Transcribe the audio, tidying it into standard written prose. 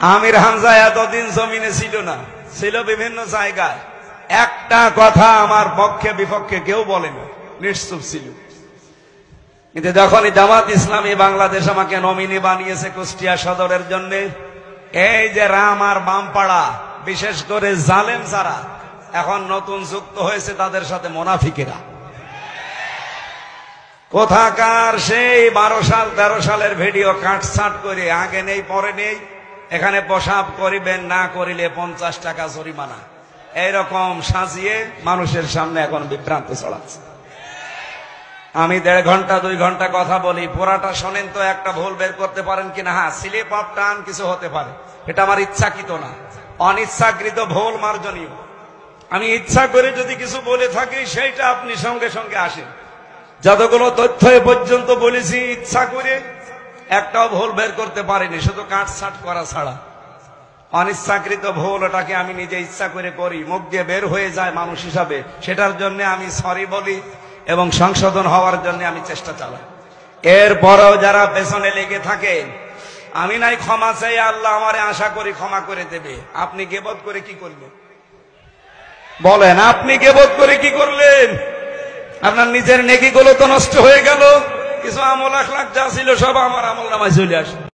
আমির হামজা এতদিন জমিনে ছিল না, ছিল বিভিন্ন জায়গায়। একটা কথা আমার পক্ষে বিপক্ষে কেউ বলেনি, নিশ্চুপ ছিল। কিন্তু যখনই জামাত ইসলামী বাংলাদেশ আমাকে নমিনি বানিয়েছে কুষ্টিয়া সদরের জন্য, এই যে রাম আর বামপাড়া, বিশেষ করে জালেম যারা এখন নতুন যুক্ত হয়েছে, তাদের সাথে মুনাফিকেরা, কোথাকার সেই 12 সাল 13 সালের ভিডিও কাটছাট করে আগে নেই পরে নেই, এখানে পেশাব করিবেন না করিলে 50 টাকা জরিমানা, এইরকম সাজিয়ে মানুষের সামনে এখন বিভ্রান্ত ছড়াচ্ছে। আমি 1.5 ঘন্টা 2 ঘন্টা কথা বলি, পুরাটা শোনেন তো একটা ভুল বের করতে পারেন কিনা? হ্যাঁ, স্লিপ অফ টাং কিছু হতে পারে, এটা আমার ইচ্ছাকৃত না, অনিচ্ছাকৃত ভুল মার্জনীয়। আমি ইচ্ছা করে যদি কিছু বলে থাকি সেইটা আপনি সঙ্গে সঙ্গে আসেন। যতগুলো তথ্য এ পর্যন্ত বলেছি ইচ্ছা করে একটাও ভুল বের করতে পারিনি, শুধু কাটছাট করা ছাড়া। অনিচ্ছাকৃত ভুল, ওটাকে আমি নিজে ইচ্ছা করে করি, মুখ দিয়ে বের হয়ে যায় মানুষ হিসাবে, সেটার জন্য আমি সরি বলি এবং সংশোধন হওয়ার জন্য আমি চেষ্টা চালাই। এরপরেও যারা পেছনে লেগে থাকে, আমি নাই ক্ষমা চাই, আল্লাহ আমারে আশা করি ক্ষমা করে দেবে। আপনি গীবত করে কি করলেন বলেন? আপনি গীবত করে কি করলেন? আপনার নিজের নেকিগুলো তো নষ্ট হয়ে গেল, কিছু আমল আখলাক যা ছিল সব আমার আমল নামায় চলে আসে।